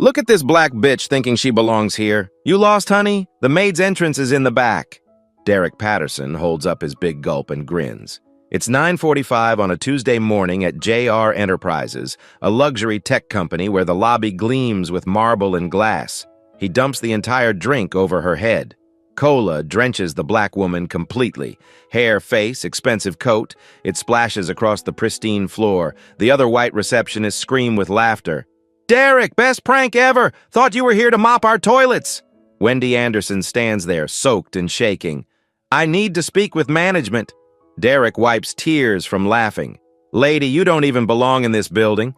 Look at this black bitch thinking she belongs here. You lost, honey? The maid's entrance is in the back. Derek Patterson holds up his big gulp and grins. It's 9:45 on a Tuesday morning at JR Enterprises, a luxury tech company where the lobby gleams with marble and glass. He dumps the entire drink over her head. Cola drenches the black woman completely. Hair, face, expensive coat. It splashes across the pristine floor. The other white receptionists scream with laughter. "Derek, best prank ever! Thought you were here to mop our toilets!" Wendy Anderson stands there, soaked and shaking. "I need to speak with management." Derek wipes tears from laughing. "Lady, you don't even belong in this building."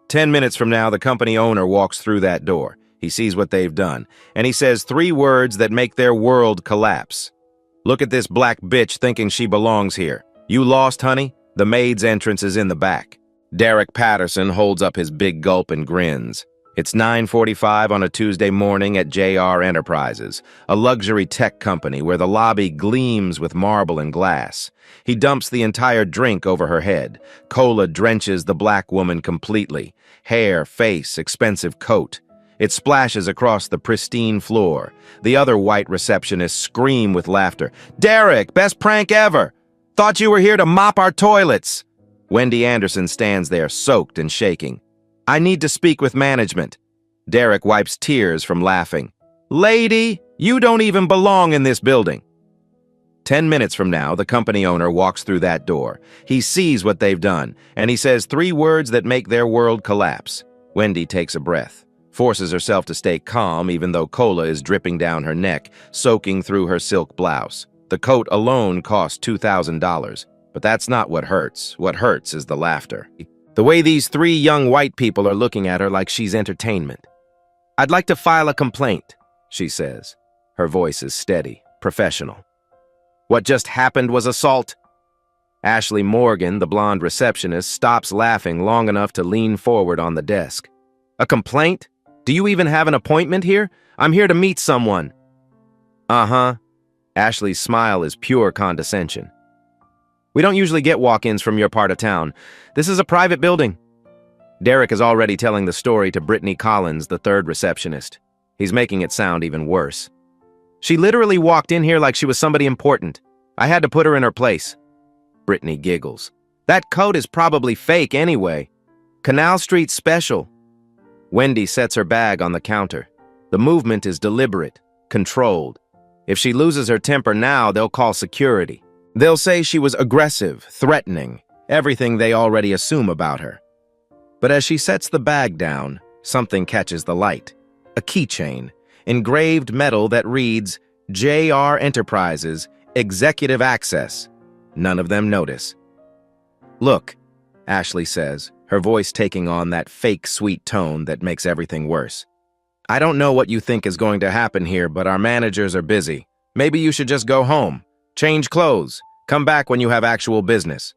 10 minutes from now, the company owner walks through that door. He sees what they've done, and he says 3 words that make their world collapse. "Look at this black bitch thinking she belongs here. You lost, honey? The maid's entrance is in the back." Derek Patterson holds up his big gulp and grins. It's 9:45 on a Tuesday morning at JR Enterprises, a luxury tech company where the lobby gleams with marble and glass. He dumps the entire drink over her head. Cola drenches the black woman completely. Hair, face, expensive coat. It splashes across the pristine floor. The other white receptionists scream with laughter. "Derek, best prank ever! Thought you were here to mop our toilets!" Wendy Anderson stands there, soaked and shaking. "I need to speak with management." Derek wipes tears from laughing. "Lady, you don't even belong in this building." 10 minutes from now, the company owner walks through that door. He sees what they've done, and he says 3 words that make their world collapse. Wendy takes a breath, forces herself to stay calm even though cola is dripping down her neck, soaking through her silk blouse. The coat alone cost $2,000, but that's not what hurts. What hurts is the laughter. The way these 3 young white people are looking at her like she's entertainment. "I'd like to file a complaint," she says. Her voice is steady, professional. "What just happened was assault." Ashley Morgan, the blonde receptionist, stops laughing long enough to lean forward on the desk. "A complaint? Do you even have an appointment here? I'm here to meet someone." "Uh-huh." Ashley's smile is pure condescension. "We don't usually get walk-ins from your part of town. This is a private building." Derek is already telling the story to Brittany Collins, the 3rd receptionist. He's making it sound even worse. "She literally walked in here like she was somebody important. I had to put her in her place." Brittany giggles. "That coat is probably fake anyway. Canal Street special." Wendy sets her bag on the counter. The movement is deliberate, controlled. If she loses her temper now, they'll call security. They'll say she was aggressive, threatening, everything they already assume about her. But as she sets the bag down, something catches the light. A keychain, engraved metal that reads, JR Enterprises, Executive Access. None of them notice. "Look," Ashley says, her voice taking on that fake sweet tone that makes everything worse. "I don't know what you think is going to happen here, but our managers are busy. Maybe you should just go home. Change clothes. Come back when you have actual business."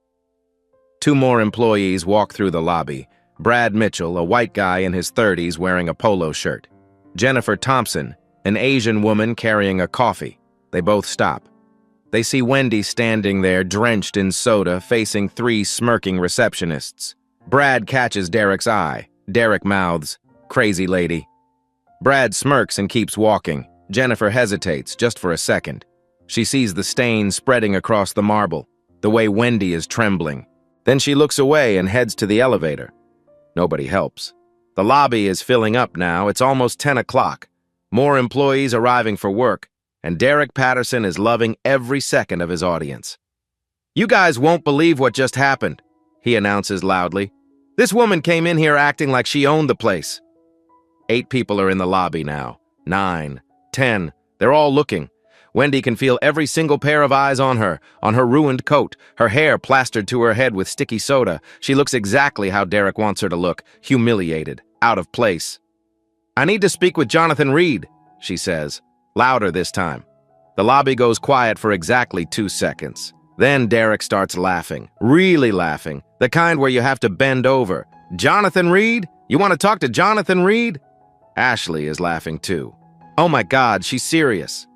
2 more employees walk through the lobby. Brad Mitchell, a white guy in his 30s wearing a polo shirt. Jennifer Thompson, an Asian woman carrying a coffee. They both stop. They see Wendy standing there, drenched in soda, facing 3 smirking receptionists. Brad catches Derek's eye. Derek mouths, "Crazy lady." Brad smirks and keeps walking. Jennifer hesitates just for a second. She sees the stain spreading across the marble, the way Wendy is trembling. Then she looks away and heads to the elevator. Nobody helps. The lobby is filling up now. It's almost 10 o'clock. More employees arriving for work, and Derek Patterson is loving every second of his audience. "You guys won't believe what just happened," he announces loudly. "This woman came in here acting like she owned the place." 8 people are in the lobby now. 9, 10. They're all looking. Wendy can feel every single pair of eyes on her ruined coat, her hair plastered to her head with sticky soda. She looks exactly how Derek wants her to look, humiliated, out of place. "I need to speak with Jonathan Reed," she says, louder this time. The lobby goes quiet for exactly 2 seconds. Then Derek starts laughing, really laughing, the kind where you have to bend over. "Jonathan Reed? You want to talk to Jonathan Reed?" Ashley is laughing too. "Oh my God, she's serious."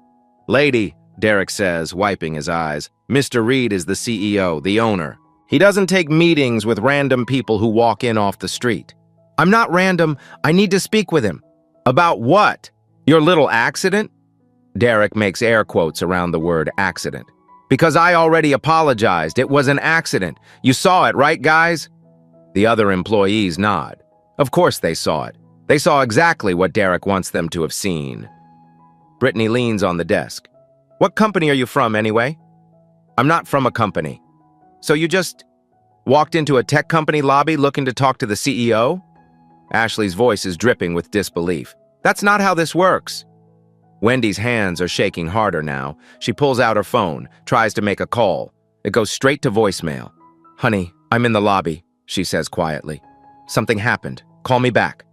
"Lady," Derek says, wiping his eyes, "Mr. Reed is the CEO, the owner. He doesn't take meetings with random people who walk in off the street." "I'm not random. I need to speak with him." About what? Your little accident? Derek makes air quotes around the word accident. Because I already apologized. It was an accident. You saw it, right, guys? The other employees nod. Of course they saw it. They saw exactly what Derek wants them to have seen. Brittany leans on the desk. What company are you from, anyway? I'm not from a company. So you just walked into a tech company lobby looking to talk to the CEO? Ashley's voice is dripping with disbelief. That's not how this works. Wendy's hands are shaking harder now. She pulls out her phone, tries to make a call. It goes straight to voicemail. Honey, I'm in the lobby, she says quietly. Something happened. Call me back.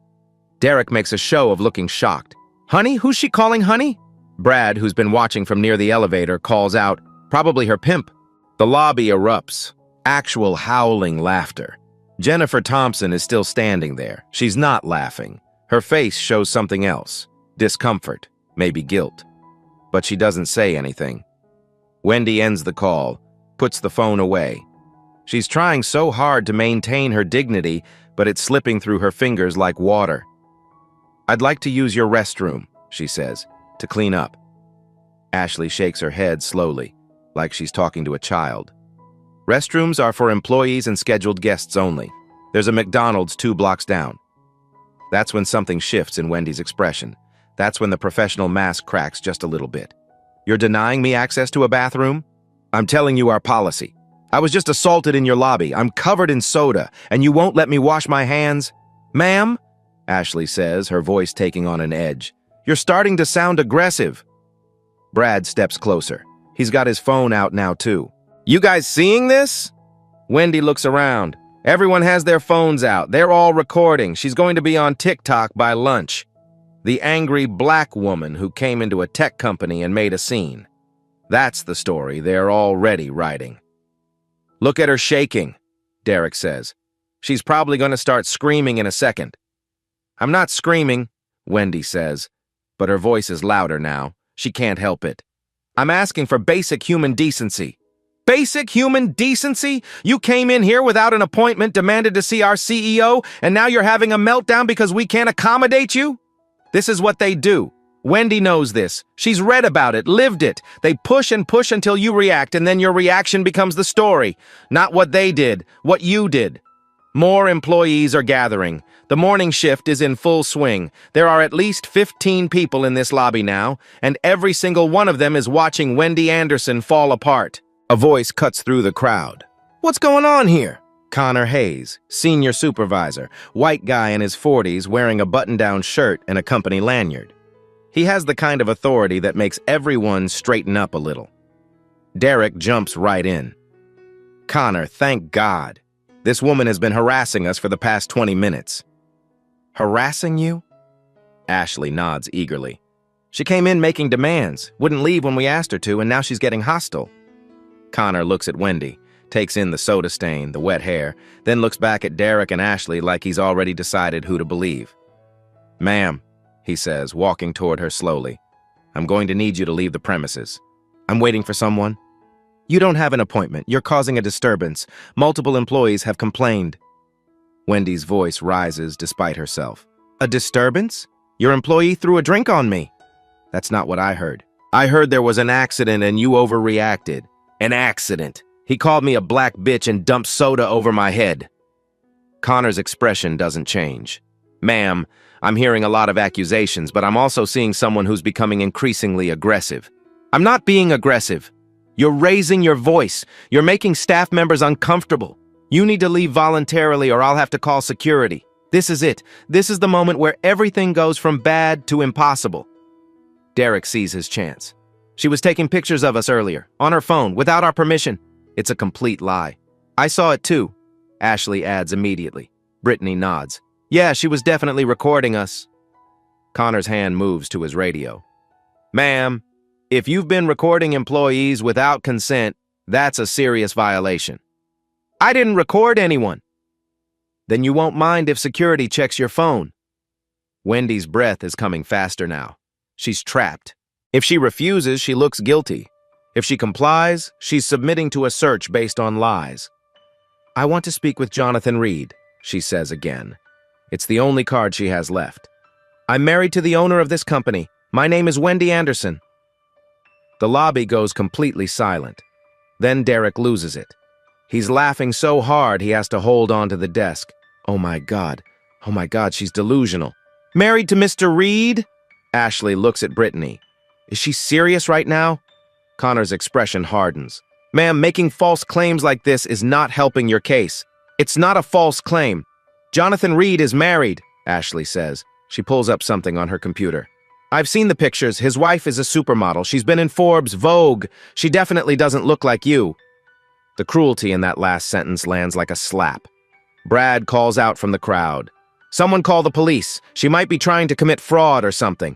Derek makes a show of looking shocked. Honey? Who's she calling honey? Brad, who's been watching from near the elevator, calls out, probably her pimp. The lobby erupts. Actual howling laughter. Jennifer Thompson is still standing there. She's not laughing. Her face shows something else. Discomfort. Maybe guilt. But she doesn't say anything. Wendy ends the call, puts the phone away. She's trying so hard to maintain her dignity, but it's slipping through her fingers like water. I'd like to use your restroom, she says, to clean up. Ashley shakes her head slowly, like she's talking to a child. Restrooms are for employees and scheduled guests only. There's a McDonald's 2 blocks down. That's when something shifts in Wendy's expression. That's when the professional mask cracks just a little bit. You're denying me access to a bathroom? I'm telling you our policy. I was just assaulted in your lobby. I'm covered in soda, and you won't let me wash my hands? Ma'am? Ashley says, her voice taking on an edge. You're starting to sound aggressive. Brad steps closer. He's got his phone out now, too. You guys seeing this? Wendy looks around. Everyone has their phones out. They're all recording. She's going to be on TikTok by lunch. The angry black woman who came into a tech company and made a scene. That's the story they're already writing. Look at her shaking, Derek says. She's probably going to start screaming in a second. I'm not screaming, Wendy says, but her voice is louder now. She can't help it. I'm asking for basic human decency. Basic human decency? You came in here without an appointment, demanded to see our CEO, and now you're having a meltdown because we can't accommodate you? This is what they do. Wendy knows this. She's read about it, lived it. They push and push until you react, and then your reaction becomes the story. Not what they did, what you did. More employees are gathering. The morning shift is in full swing. There are at least 15 people in this lobby now, and every single one of them is watching Wendy Anderson fall apart. A voice cuts through the crowd. What's going on here? Connor Hayes, senior supervisor, white guy in his 40s wearing a button-down shirt and a company lanyard. He has the kind of authority that makes everyone straighten up a little. Derek jumps right in. Connor, thank God. This woman has been harassing us for the past 20 minutes. Harassing you? Ashley nods eagerly. She came in making demands, wouldn't leave when we asked her to, and now she's getting hostile. Connor looks at Wendy, takes in the soda stain, the wet hair, then looks back at Derek and Ashley like he's already decided who to believe. Ma'am, he says, walking toward her slowly, I'm going to need you to leave the premises. I'm waiting for someone. You don't have an appointment. You're causing a disturbance. Multiple employees have complained. Wendy's voice rises despite herself. A disturbance? Your employee threw a drink on me. That's not what I heard. I heard there was an accident and you overreacted. An accident. He called me a black bitch and dumped soda over my head. Connor's expression doesn't change. Ma'am, I'm hearing a lot of accusations, but I'm also seeing someone who's becoming increasingly aggressive. I'm not being aggressive. You're raising your voice. You're making staff members uncomfortable. You need to leave voluntarily or I'll have to call security. This is it. This is the moment where everything goes from bad to impossible. Derek sees his chance. She was taking pictures of us earlier, on her phone, without our permission. It's a complete lie. I saw it too, Ashley adds immediately. Brittany nods. Yeah, she was definitely recording us. Connor's hand moves to his radio. Ma'am, if you've been recording employees without consent, that's a serious violation. I didn't record anyone. Then you won't mind if security checks your phone. Wendy's breath is coming faster now. She's trapped. If she refuses, she looks guilty. If she complies, she's submitting to a search based on lies. I want to speak with Jonathan Reed, she says again. It's the only card she has left. I'm married to the owner of this company. My name is Wendy Anderson. The lobby goes completely silent. Then Derek loses it. He's laughing so hard he has to hold on to the desk. Oh my God, she's delusional. Married to Mr. Reed? Ashley looks at Brittany. Is she serious right now? Connor's expression hardens. Ma'am, making false claims like this is not helping your case. It's not a false claim. Jonathan Reed is married, Ashley says. She pulls up something on her computer. I've seen the pictures. His wife is a supermodel. She's been in Forbes, Vogue. She definitely doesn't look like you. The cruelty in that last sentence lands like a slap. Brad calls out from the crowd. Someone call the police. She might be trying to commit fraud or something.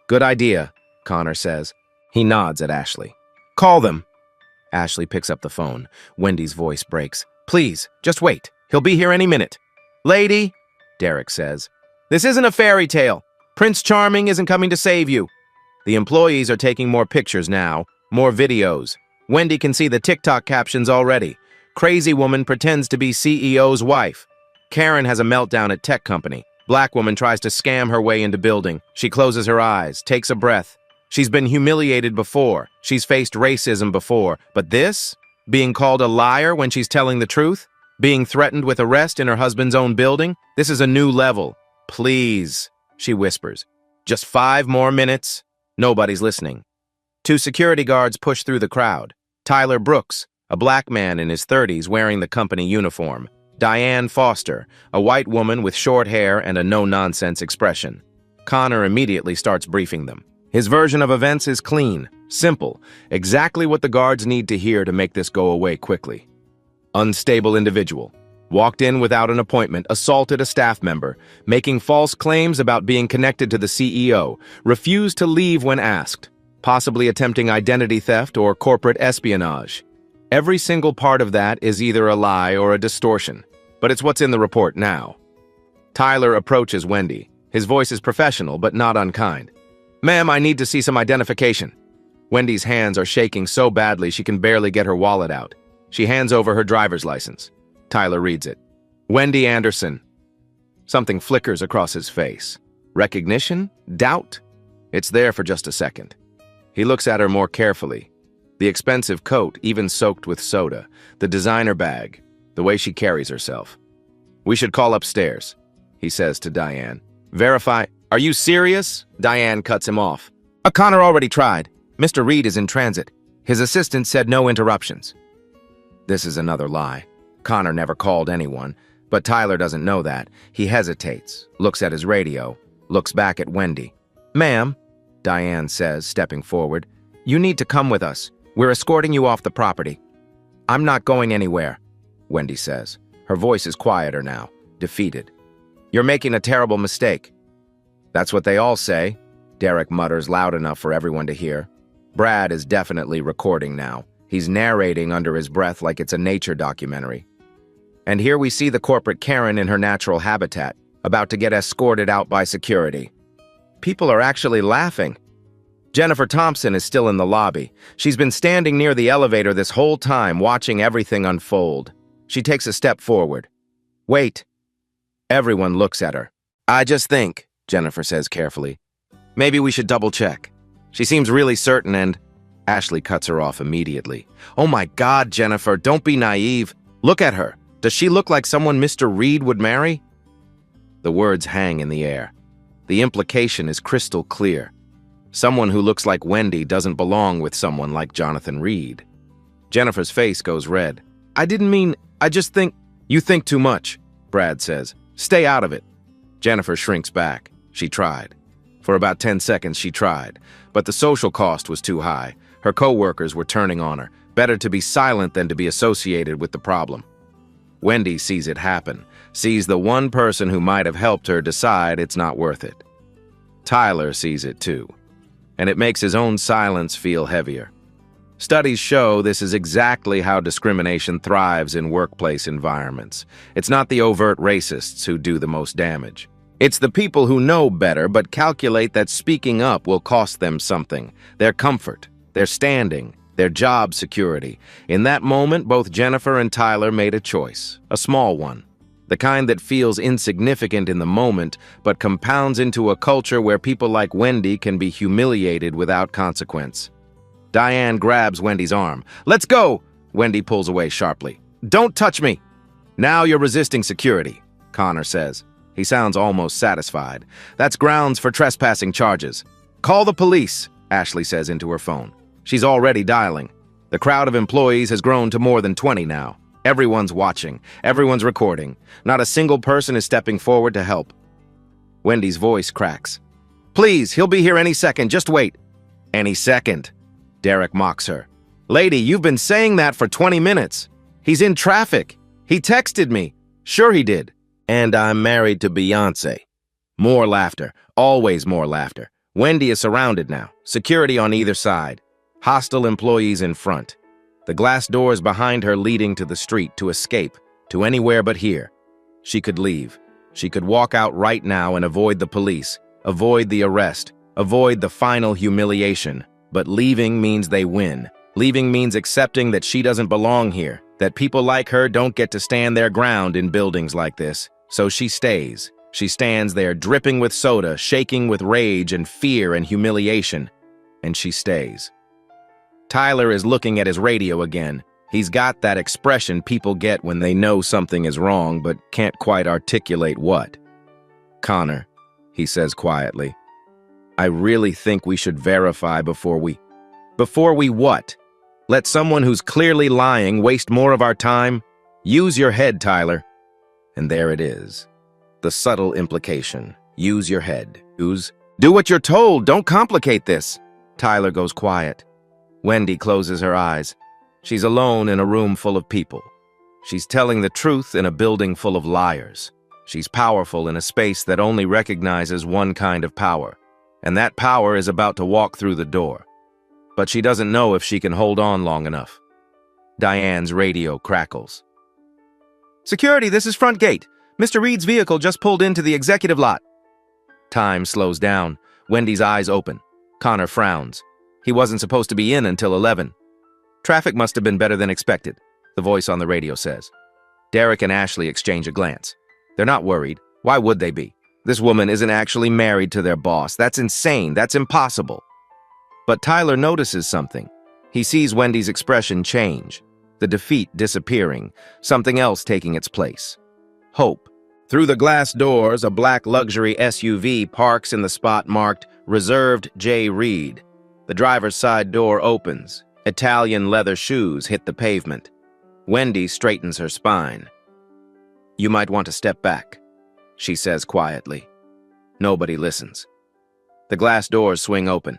Good idea, Connor says. He nods at Ashley. Call them. Ashley picks up the phone. Wendy's voice breaks. Please, just wait. He'll be here any minute. Lady, Derek says. This isn't a fairy tale. Prince Charming isn't coming to save you. The employees are taking more pictures now, more videos. Wendy can see the TikTok captions already. Crazy woman pretends to be CEO's wife. Karen has a meltdown at tech company. Black woman tries to scam her way into building. She closes her eyes, takes a breath. She's been humiliated before. She's faced racism before. But this? Being called a liar when she's telling the truth? Being threatened with arrest in her husband's own building? This is a new level. Please, she whispers. Just 5 more minutes. Nobody's listening. 2 security guards push through the crowd. Tyler Brooks, a black man in his 30s wearing the company uniform. Diane Foster, a white woman with short hair and a no-nonsense expression. Connor immediately starts briefing them. His version of events is clean, simple, exactly what the guards need to hear to make this go away quickly. Unstable individual. Walked in without an appointment, assaulted a staff member, making false claims about being connected to the CEO, refused to leave when asked, possibly attempting identity theft or corporate espionage. Every single part of that is either a lie or a distortion, but it's what's in the report now. Tyler approaches Wendy. His voice is professional, but not unkind. Ma'am, I need to see some identification. Wendy's hands are shaking so badly she can barely get her wallet out. She hands over her driver's license. Tyler reads it. Wendy Anderson. Something flickers across his face. Recognition? Doubt? It's there for just a second. He looks at her more carefully. The expensive coat, even soaked with soda. The designer bag. The way she carries herself. We should call upstairs, he says to Diane. Verify. Are you serious? Diane cuts him off. Connor already tried. Mr. Reed is in transit. His assistant said no interruptions. This is another lie. Connor never called anyone, but Tyler doesn't know that. He hesitates, looks at his radio, looks back at Wendy. Ma'am, Diane says, stepping forward, you need to come with us. We're escorting you off the property. I'm not going anywhere, Wendy says. Her voice is quieter now, defeated. You're making a terrible mistake. That's what they all say, Derek mutters loud enough for everyone to hear. Brad is definitely recording now. He's narrating under his breath like it's a nature documentary. And here we see the corporate Karen in her natural habitat, about to get escorted out by security. People are actually laughing. Jennifer Thompson is still in the lobby. She's been standing near the elevator this whole time, watching everything unfold. She takes a step forward. Wait. Everyone looks at her. I just think, Jennifer says carefully, maybe we should double check. She seems really certain and... Ashley cuts her off immediately. Oh my God, Jennifer, don't be naive. Look at her. Does she look like someone Mr. Reed would marry? The words hang in the air. The implication is crystal clear. Someone who looks like Wendy doesn't belong with someone like Jonathan Reed. Jennifer's face goes red. I didn't mean, I just think... You think too much, Brad says. Stay out of it. Jennifer shrinks back. She tried. For about 10 seconds she tried, but the social cost was too high. Her co-workers were turning on her. Better to be silent than to be associated with the problem. Wendy sees it happen, sees the one person who might have helped her decide it's not worth it. Tyler sees it too, and it makes his own silence feel heavier. Studies show this is exactly how discrimination thrives in workplace environments. It's not the overt racists who do the most damage. It's the people who know better but calculate that speaking up will cost them something, their comfort, their standing, their job security. In that moment, both Jennifer and Tyler made a choice, a small one. The kind that feels insignificant in the moment, but compounds into a culture where people like Wendy can be humiliated without consequence. Diane grabs Wendy's arm. "Let's go!" Wendy pulls away sharply. "Don't touch me!" "Now you're resisting security," Connor says. He sounds almost satisfied. "That's grounds for trespassing charges." "Call the police," Ashley says into her phone. She's already dialing. The crowd of employees has grown to more than 20 now. Everyone's watching. Everyone's recording. Not a single person is stepping forward to help. Wendy's voice cracks. "Please, he'll be here any second. Just wait." "Any second," Derek mocks her. "Lady, you've been saying that for 20 minutes. He's in traffic. He texted me." "Sure he did." "And I'm married to Beyonce." More laughter. Always more laughter. Wendy is surrounded now. Security on either side. Hostile employees in front. The glass doors behind her leading to the street, to escape, to anywhere but here. She could leave. She could walk out right now and avoid the police, avoid the arrest, avoid the final humiliation. But leaving means they win. Leaving means accepting that she doesn't belong here, that people like her don't get to stand their ground in buildings like this. So she stays. She stands there dripping with soda, shaking with rage and fear and humiliation. And she stays. Tyler is looking at his radio again. He's got that expression people get when they know something is wrong but can't quite articulate what. "Connor," he says quietly, "I really think we should verify before we..." "Before we what? Let someone who's clearly lying waste more of our time? Use your head, Tyler." And there it is. The subtle implication. Use your head. Do what you're told. Don't complicate this. Tyler goes quiet. Wendy closes her eyes. She's alone in a room full of people. She's telling the truth in a building full of liars. She's powerful in a space that only recognizes one kind of power. And that power is about to walk through the door. But she doesn't know if she can hold on long enough. Diane's radio crackles. "Security, this is front gate. Mr. Reed's vehicle just pulled into the executive lot." Time slows down. Wendy's eyes open. Connor frowns. He wasn't supposed to be in until 11. "Traffic must have been better than expected," the voice on the radio says. Derek and Ashley exchange a glance. They're not worried. Why would they be? This woman isn't actually married to their boss. That's insane. That's impossible. But Tyler notices something. He sees Wendy's expression change. The defeat disappearing. Something else taking its place. Hope. Through the glass doors, a black luxury SUV parks in the spot marked Reserved J. Reed. The driver's side door opens. Italian leather shoes hit the pavement. Wendy straightens her spine. "You might want to step back," she says quietly. Nobody listens. The glass doors swing open.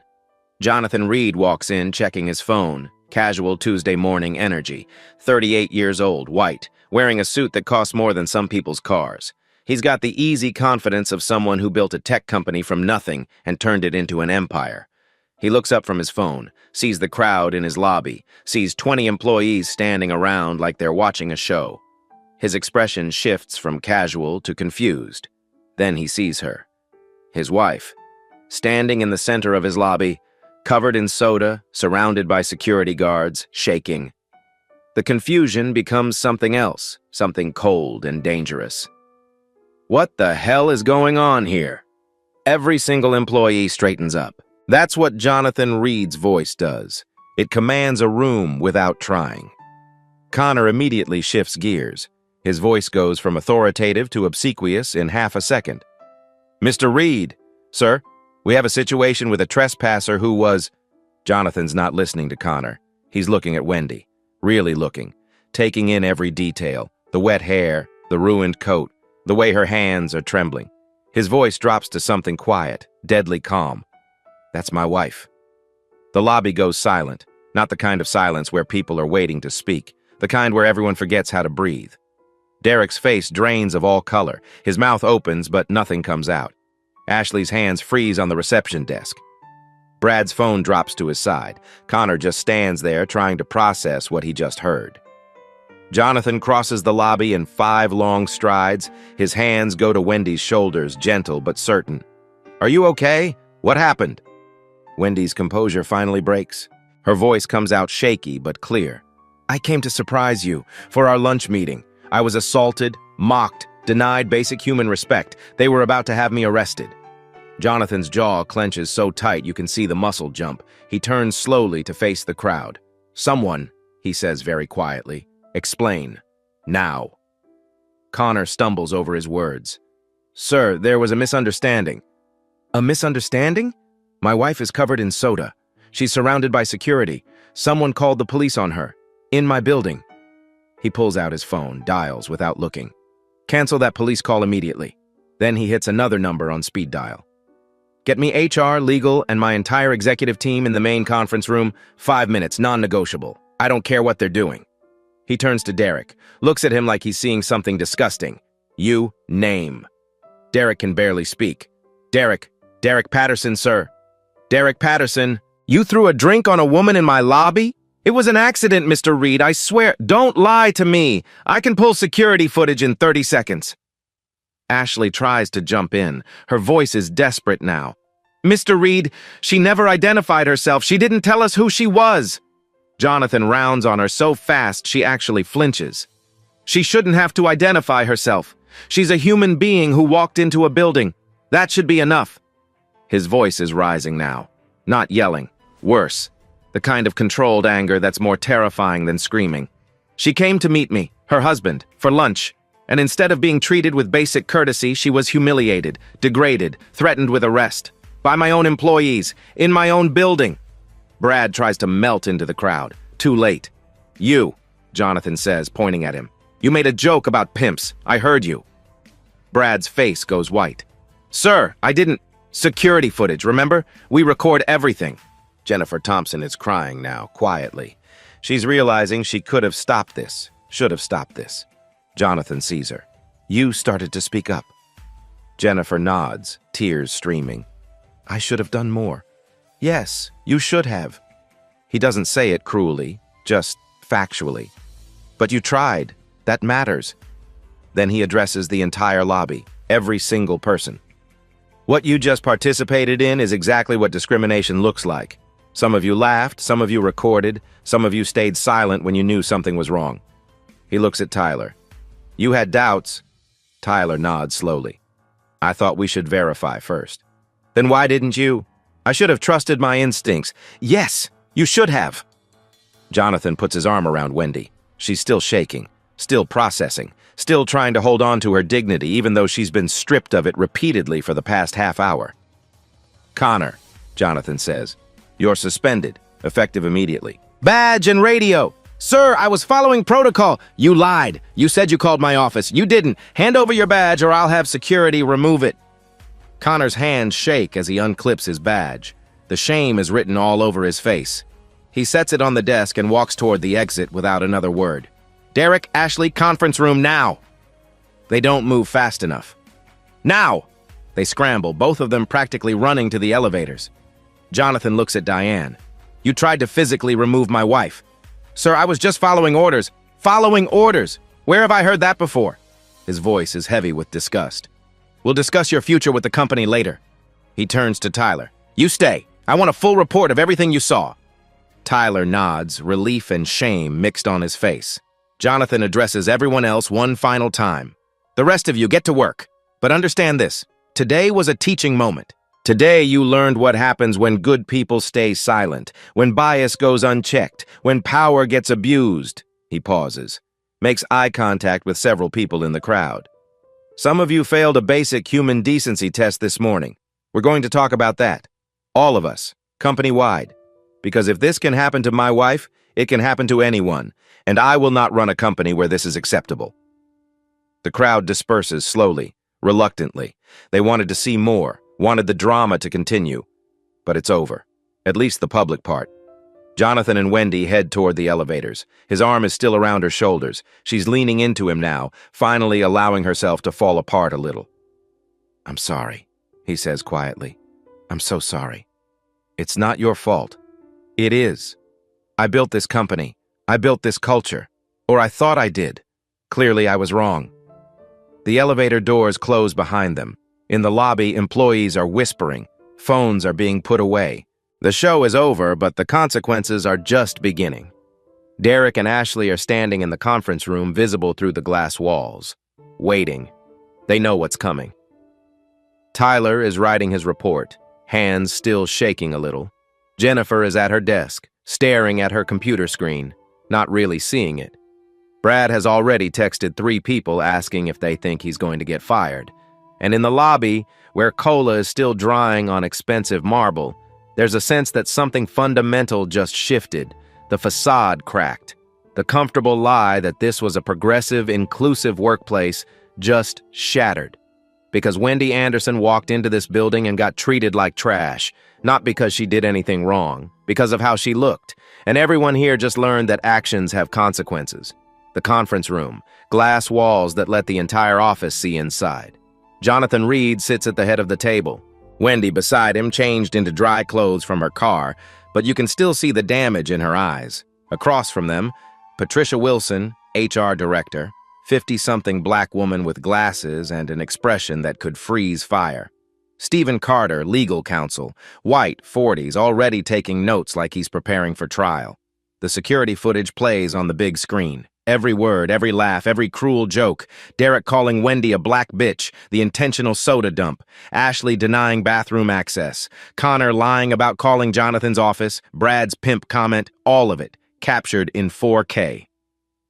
Jonathan Reed walks in, checking his phone. Casual Tuesday morning energy. 38 years old, white, wearing a suit that costs more than some people's cars. He's got the easy confidence of someone who built a tech company from nothing and turned it into an empire. He looks up from his phone, sees the crowd in his lobby, sees 20 employees standing around like they're watching a show. His expression shifts from casual to confused. Then he sees her. His wife. Standing in the center of his lobby, covered in soda, surrounded by security guards, shaking. The confusion becomes something else, something cold and dangerous. What the hell is going on here? Every single employee straightens up. That's what Jonathan Reed's voice does. It commands a room without trying. Connor immediately shifts gears. His voice goes from authoritative to obsequious in half a second. "Mr. Reed, sir, we have a situation with a trespasser who was..." Jonathan's not listening to Connor. He's looking at Wendy, really looking, taking in every detail, the wet hair, the ruined coat, the way her hands are trembling. His voice drops to something quiet, deadly calm. "That's my wife." The lobby goes silent, not the kind of silence where people are waiting to speak, the kind where everyone forgets how to breathe. Derek's face drains of all color. His mouth opens, but nothing comes out. Ashley's hands freeze on the reception desk. Brad's phone drops to his side. Connor just stands there trying to process what he just heard. Jonathan crosses the lobby in 5 long strides. His hands go to Wendy's shoulders, gentle but certain. "Are you okay? What happened?" Wendy's composure finally breaks. Her voice comes out shaky but clear. "I came to surprise you for our lunch meeting. I was assaulted, mocked, Denied basic human respect. They were about to have me arrested. Jonathan's jaw clenches so tight you can see the muscle jump. He turns slowly to face the crowd. "Someone," he says very quietly. "Explain. Now." Connor stumbles over his words. "Sir, there was a misunderstanding." "A misunderstanding? My wife is covered in soda. She's surrounded by security. Someone called the police on her. In my building." He pulls out his phone, dials without looking. "Cancel that police call immediately." Then he hits another number on speed dial. "Get me HR, legal, and my entire executive team in the main conference room. 5 minutes, non-negotiable. I don't care what they're doing." He turns to Derek, looks at him like he's seeing something disgusting. "You name." Derek can barely speak. Derek Patterson, sir. Derek Patterson, you threw a drink on a woman in my lobby? It was an accident, Mr. Reed, I swear. Don't lie to me. I can pull security footage in 30 seconds. Ashley tries to jump in. Her voice is desperate now. "Mr. Reed, she never identified herself. She didn't tell us who she was." Jonathan rounds on her so fast she actually flinches. "She shouldn't have to identify herself. She's a human being who walked into a building. That should be enough." His voice is rising now. Not yelling. Worse. The kind of controlled anger that's more terrifying than screaming. "She came to meet me, her husband, for lunch. And instead of being treated with basic courtesy, she was humiliated, degraded, threatened with arrest. By my own employees, in my own building." Brad tries to melt into the crowd. Too late. "You," Jonathan says, pointing at him. "You made a joke about pimps. I heard you." Brad's face goes white. "Sir, I didn't—" "Security footage, remember? We record everything." Jennifer Thompson is crying now, quietly. She's realizing she could have stopped this, should have stopped this. Jonathan sees her. "You started to speak up." Jennifer nods, tears streaming. "I should have done more." "Yes, you should have." He doesn't say it cruelly, just factually. "But you tried. That matters." Then he addresses the entire lobby, every single person. "What you just participated in is exactly what discrimination looks like. Some of you laughed, some of you recorded, some of you stayed silent when you knew something was wrong." He looks at Tyler. "You had doubts." Tyler nods slowly. "I thought we should verify first." "Then why didn't you?" "I should have trusted my instincts." "Yes, you should have." Jonathan puts his arm around Wendy. She's still shaking, still processing, still trying to hold on to her dignity even though she's been stripped of it repeatedly for the past half hour. "Connor," Jonathan says, "you're suspended, effective immediately." "Badge and radio." "Sir, I was following protocol." "You lied. You said you called my office. You didn't. Hand over your badge or I'll have security remove it." Connor's hands shake as he unclips his badge. The shame is written all over his face. He sets it on the desk and walks toward the exit without another word. "Derek, Ashley, conference room now." They don't move fast enough. "Now!" They scramble, both of them practically running to the elevators. Jonathan looks at Diane. "You tried to physically remove my wife." "Sir, I was just following orders." "Following orders? Where have I heard that before?" His voice is heavy with disgust. "We'll discuss your future with the company later." He turns to Tyler. "You stay. I want a full report of everything you saw." Tyler nods, relief and shame mixed on his face. Jonathan addresses everyone else one final time. "The rest of you get to work. But understand this. Today was a teaching moment. Today you learned what happens when good people stay silent, when bias goes unchecked, when power gets abused." He pauses, makes eye contact with several people in the crowd. "Some of you failed a basic human decency test this morning. We're going to talk about that. All of us, company-wide. Because if this can happen to my wife, it can happen to anyone, and I will not run a company where this is acceptable." The crowd disperses slowly, reluctantly. They wanted to see more, wanted the drama to continue. But it's over, at least the public part. Jonathan and Wendy head toward the elevators. His arm is still around her shoulders. She's leaning into him now, finally allowing herself to fall apart a little. "I'm sorry," he says quietly. "I'm so sorry. It's not your fault. It is. I built this company. I built this culture. Or I thought I did. Clearly I was wrong." The elevator doors close behind them. In the lobby, employees are whispering. Phones are being put away. The show is over, but the consequences are just beginning. Derek and Ashley are standing in the conference room, visible through the glass walls. Waiting. They know what's coming. Tyler is writing his report, hands still shaking a little. Jennifer is at her desk, staring at her computer screen, not really seeing it. Brad has already texted 3 people asking if they think he's going to get fired. And in the lobby, where cola is still drying on expensive marble, there's a sense that something fundamental just shifted. The facade cracked. The comfortable lie that this was a progressive, inclusive workplace just shattered. Because Wendy Anderson walked into this building and got treated like trash, not because she did anything wrong, because of how she looked. And everyone here just learned that actions have consequences. The conference room, glass walls that let the entire office see inside. Jonathan Reed sits at the head of the table. Wendy beside him changed into dry clothes from her car, but you can still see the damage in her eyes. Across from them, Patricia Wilson, HR director, 50-something black woman with glasses and an expression that could freeze fire. Stephen Carter, legal counsel, white, 40s, already taking notes like he's preparing for trial. The security footage plays on the big screen. Every word, every laugh, every cruel joke. Derek calling Wendy a black bitch, the intentional soda dump. Ashley denying bathroom access. Connor lying about calling Jonathan's office. Brad's pimp comment. All of it. Captured in 4K.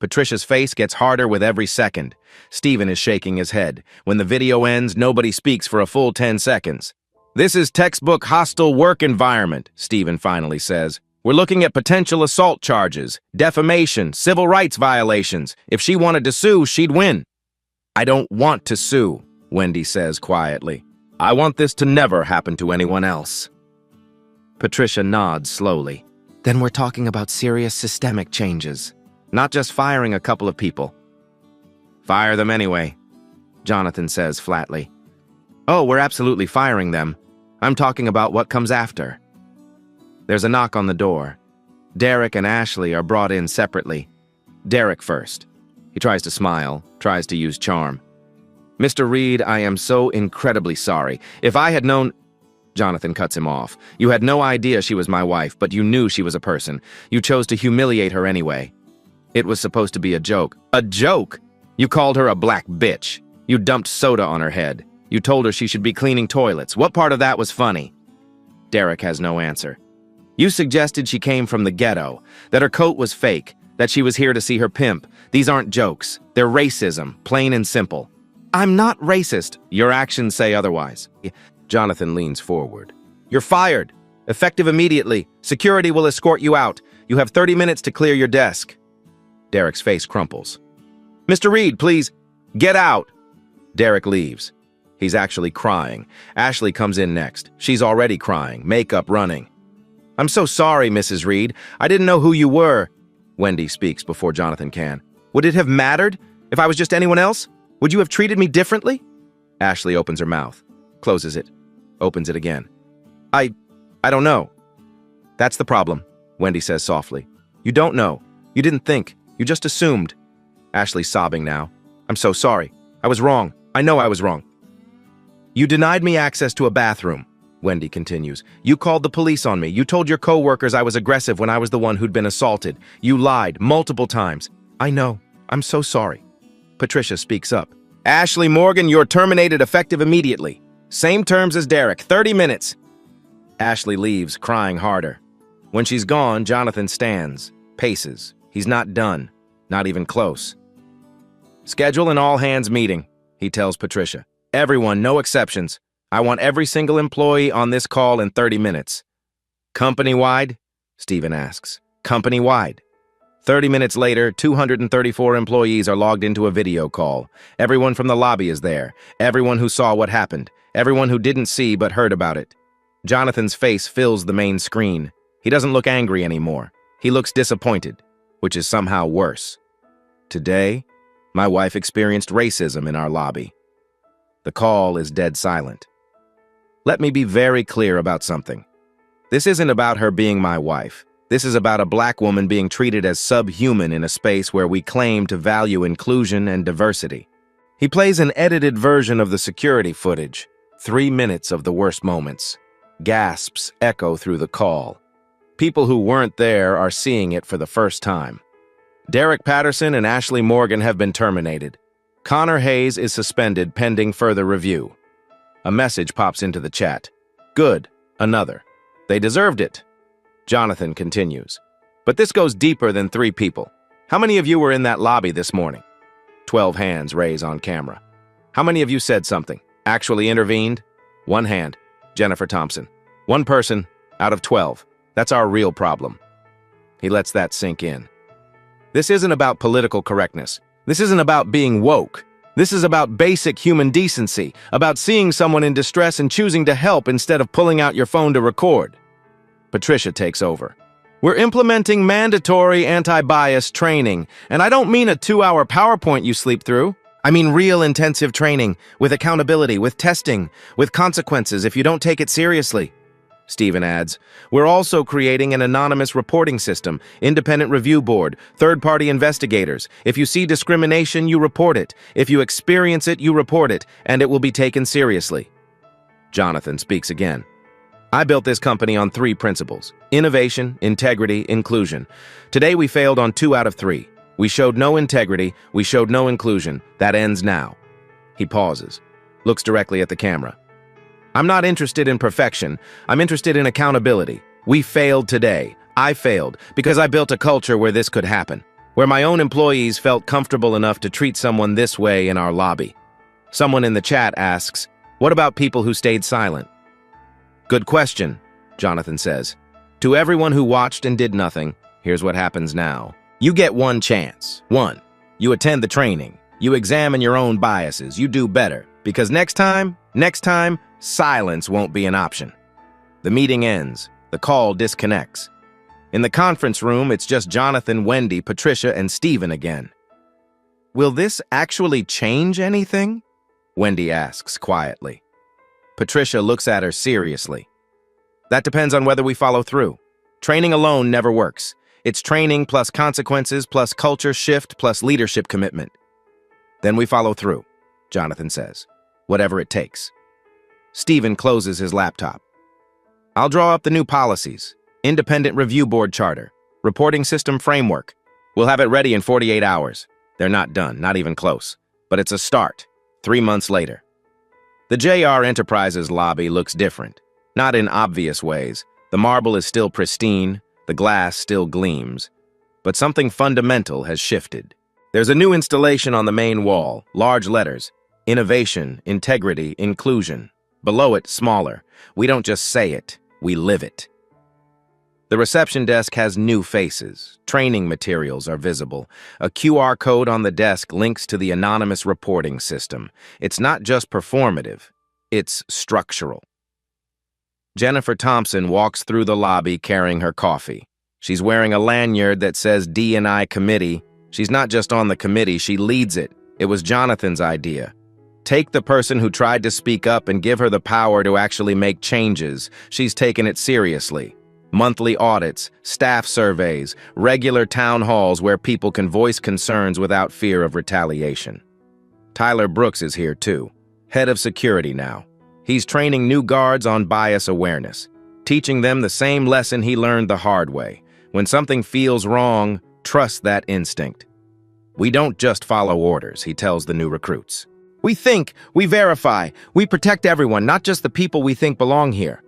Patricia's face gets harder with every second. Stephen is shaking his head. When the video ends, nobody speaks for a full 10 seconds. "This is textbook hostile work environment," Stephen finally says. "We're looking at potential assault charges, defamation, civil rights violations. If she wanted to sue, she'd win." "I don't want to sue," Wendy says quietly. "I want this to never happen to anyone else." Patricia nods slowly. "Then we're talking about serious systemic changes, not just firing a couple of people." "Fire them anyway," Jonathan says flatly. "Oh, we're absolutely firing them. I'm talking about what comes after." There's a knock on the door. Derek and Ashley are brought in separately. Derek first. He tries to smile, tries to use charm. "Mr. Reed, I am so incredibly sorry. If I had known—" Jonathan cuts him off. "You had no idea she was my wife, but you knew she was a person. You chose to humiliate her anyway. It was supposed to be a joke." "A joke? You called her a black bitch. You dumped soda on her head. You told her she should be cleaning toilets. What part of that was funny?" Derek has no answer. "You suggested she came from the ghetto, that her coat was fake, that she was here to see her pimp. These aren't jokes. They're racism, plain and simple." "I'm not racist." "Your actions say otherwise." Jonathan leans forward. "You're fired. Effective immediately. Security will escort you out. You have 30 minutes to clear your desk." Derek's face crumples. "Mr. Reed, please, get out." Derek leaves. He's actually crying. Ashley comes in next. She's already crying, makeup running. "I'm so sorry, Mrs. Reed. I didn't know who you were." Wendy speaks before Jonathan can. "Would it have mattered if I was just anyone else? Would you have treated me differently?" Ashley opens her mouth, closes it, opens it again. I don't know." "That's the problem," Wendy says softly. "You don't know. You didn't think. You just assumed." Ashley's sobbing now. "I'm so sorry. I was wrong. I know I was wrong." "You denied me access to a bathroom," Wendy continues. "You called the police on me. You told your co-workers I was aggressive when I was the one who'd been assaulted. You lied multiple times." "I know. I'm so sorry." Patricia speaks up. "Ashley Morgan, you're terminated effective immediately. Same terms as Derek, 30 minutes. Ashley leaves, crying harder. When she's gone, Jonathan stands, paces. He's not done, not even close. "Schedule an all-hands meeting," he tells Patricia. "Everyone, no exceptions. I want every single employee on this call in 30 minutes. "Company-wide?" Stephen asks. "Company-wide." 30 minutes later, 234 employees are logged into a video call. Everyone from the lobby is there. Everyone who saw what happened. Everyone who didn't see but heard about it. Jonathan's face fills the main screen. He doesn't look angry anymore. He looks disappointed, which is somehow worse. Today, my wife experienced racism in our lobby. The call is dead silent. Let me be very clear about something. This isn't about her being my wife. This is about a black woman being treated as subhuman in a space where we claim to value inclusion and diversity. He plays an edited version of the security footage. 3 minutes of the worst moments. Gasps echo through the call. People who weren't there are seeing it for the first time. Derek Patterson and Ashley Morgan have been terminated. Connor Hayes is suspended pending further review. A message pops into the chat. Good, another. They deserved it. Jonathan continues. But this goes deeper than 3 people. How many of you were in that lobby this morning? 12 hands raise on camera. How many of you said something? Actually intervened? 1 hand. Jennifer Thompson. 1 person out of 12. That's our real problem. He lets that sink in. This isn't about political correctness. This isn't about being woke. This is about basic human decency, about seeing someone in distress and choosing to help instead of pulling out your phone to record. Patricia takes over. We're implementing mandatory anti-bias training, and I don't mean a 2-hour PowerPoint you sleep through. I mean real intensive training, with accountability, with testing, with consequences if you don't take it seriously. Stephen adds, we're also creating an anonymous reporting system, independent review board, third-party investigators. If you see discrimination, you report it. If you experience it, you report it, and it will be taken seriously. Jonathan speaks again. I built this company on 3 principles: innovation, integrity, inclusion. Today we failed on 2 out of 3. We showed no integrity, we showed no inclusion. That ends now. He pauses, looks directly at the camera. I'm not interested in perfection. I'm interested in accountability. We failed today. I failed because I built a culture where this could happen, where my own employees felt comfortable enough to treat someone this way in our lobby. Someone in the chat asks, what about people who stayed silent? Good question, Jonathan says. To everyone who watched and did nothing, here's what happens now. You get 1 chance. 1. You attend the training. You examine your own biases. You do better. Because next time, silence won't be an option. The meeting ends. The call disconnects. In the conference room, it's just Jonathan, Wendy, Patricia, and Stephen again. Will this actually change anything? Wendy asks quietly. Patricia looks at her seriously. That depends on whether we follow through. Training alone never works. It's training plus consequences plus culture shift plus leadership commitment. Then we follow through, Jonathan says. Whatever it takes. Stephen closes his laptop. I'll draw up the new policies, independent review board charter, reporting system framework. We'll have it ready in 48 hours. They're not done, not even close. But it's a start, 3 months later. The JR Enterprises lobby looks different, not in obvious ways. The marble is still pristine, the glass still gleams, but something fundamental has shifted. There's a new installation on the main wall, large letters, innovation, integrity, inclusion. Below it, smaller. We don't just say it, we live it. The reception desk has new faces. Training materials are visible. A QR code on the desk links to the anonymous reporting system. It's not just performative, it's structural. Jennifer Thompson walks through the lobby carrying her coffee. She's wearing a lanyard that says D&I Committee. She's not just on the committee, she leads it. It was Jonathan's idea. Take the person who tried to speak up and give her the power to actually make changes. She's taken it seriously. Monthly audits, staff surveys, regular town halls where people can voice concerns without fear of retaliation. Tyler Brooks is here too, head of security now. He's training new guards on bias awareness, teaching them the same lesson he learned the hard way. When something feels wrong, trust that instinct. We don't just follow orders, he tells the new recruits. We think, we verify, we protect everyone, not just the people we think belong here.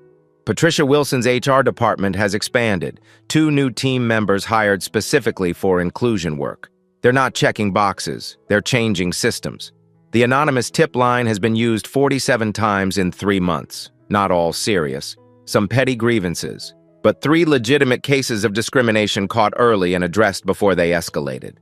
Patricia Wilson's HR department has expanded. 2 new team members hired specifically for inclusion work. They're not checking boxes, they're changing systems. The anonymous tip line has been used 47 times in 3 months. Not all serious. Some petty grievances. But 3 legitimate cases of discrimination caught early and addressed before they escalated.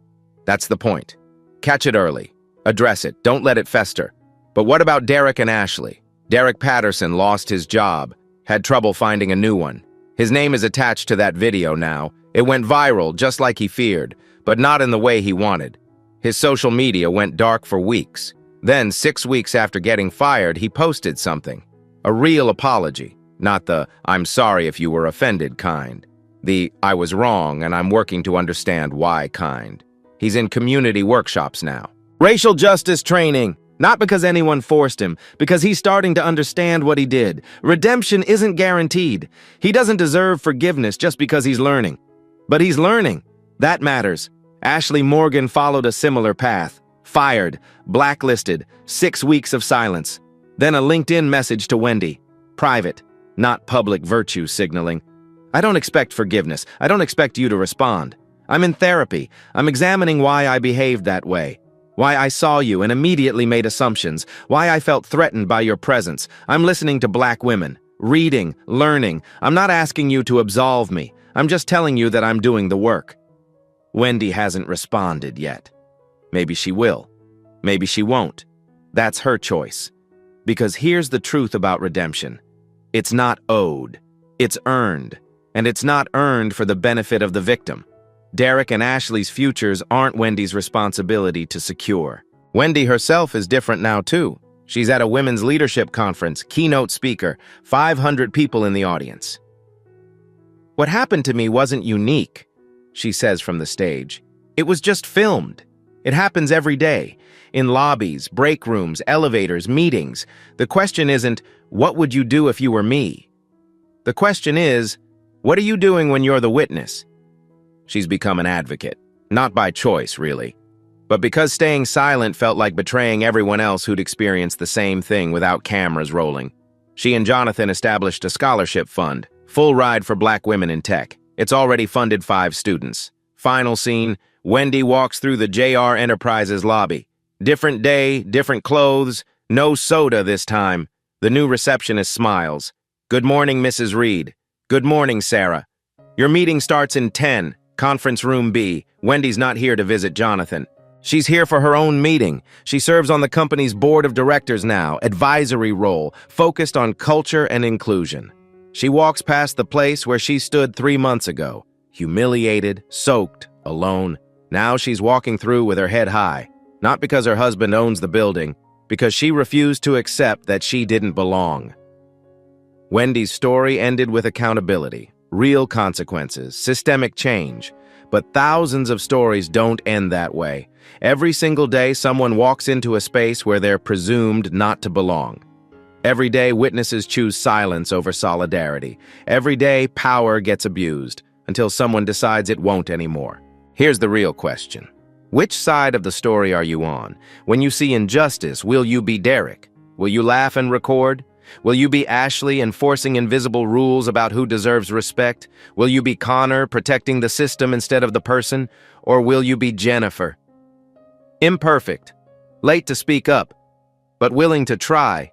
That's the point. Catch it early. Address it. Don't let it fester. But what about Derek and Ashley? Derek Patterson lost his job. Had trouble finding a new one. His name is attached to that video now. It went viral, just like he feared, but not in the way he wanted. His social media went dark for weeks. Then, 6 weeks after getting fired, he posted something. A real apology. Not the, I'm sorry if you were offended kind. The, I was wrong and I'm working to understand why kind. He's in community workshops now. Racial justice training. Not because anyone forced him, because he's starting to understand what he did. Redemption isn't guaranteed. He doesn't deserve forgiveness just because he's learning. But he's learning. That matters. Ashley Morgan followed a similar path. Fired, blacklisted, 6 weeks of silence. Then a LinkedIn message to Wendy. Private, not public virtue signaling. I don't expect forgiveness. I don't expect you to respond. I'm in therapy. I'm examining why I behaved that way. Why I saw you and immediately made assumptions. Why I felt threatened by your presence. I'm listening to black women. Reading, learning. I'm not asking you to absolve me. I'm just telling you that I'm doing the work. Wendy hasn't responded yet. Maybe she will. Maybe she won't. That's her choice. Because here's the truth about redemption. It's not owed. It's earned. And it's not earned for the benefit of the victim. Derek and Ashley's futures aren't Wendy's responsibility to secure. Wendy herself is different now, too. She's at a women's leadership conference, keynote speaker, 500 people in the audience. What happened to me wasn't unique, she says from the stage. It was just filmed. It happens every day, in lobbies, break rooms, elevators, meetings. The question isn't, what would you do if you were me? The question is, what are you doing when you're the witness? She's become an advocate, not by choice, really, but because staying silent felt like betraying everyone else who'd experienced the same thing without cameras rolling. She and Jonathan established a scholarship fund, full ride for black women in tech. It's already funded 5 students. Final scene, Wendy walks through the JR Enterprises lobby. Different day, different clothes, no soda this time. The new receptionist smiles. Good morning, Mrs. Reed. Good morning, Sarah. Your meeting starts in 10. Conference room B. Wendy's not here to visit Jonathan. She's here for her own meeting. She serves on the company's board of directors now, advisory role, focused on culture and inclusion. She walks past the place where she stood 3 months ago, humiliated, soaked, alone. Now she's walking through with her head high, not because her husband owns the building, because she refused to accept that she didn't belong. Wendy's story ended with accountability. Real consequences, systemic change. But thousands of stories don't end that way. Every single day, someone walks into a space where they're presumed not to belong. Every day, witnesses choose silence over solidarity. Every day, power gets abused, until someone decides it won't anymore. Here's the real question. Which side of the story are you on? When you see injustice, will you be Derek? Will you laugh and record? Will you be Ashley, enforcing invisible rules about who deserves respect? Will you be Connor, protecting the system instead of the person? Or will you be Jennifer? Imperfect, late to speak up, but willing to try.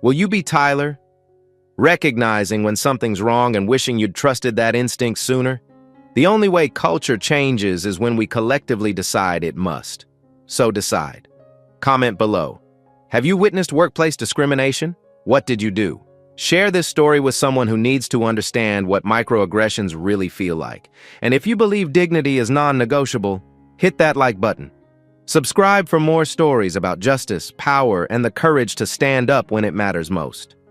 Will you be Tyler, recognizing when something's wrong and wishing you'd trusted that instinct sooner? The only way culture changes is when we collectively decide it must. So decide. Comment below. Have you witnessed workplace discrimination? What did you do? Share this story with someone who needs to understand what microaggressions really feel like. And if you believe dignity is non-negotiable, hit that like button. Subscribe for more stories about justice, power, and the courage to stand up when it matters most.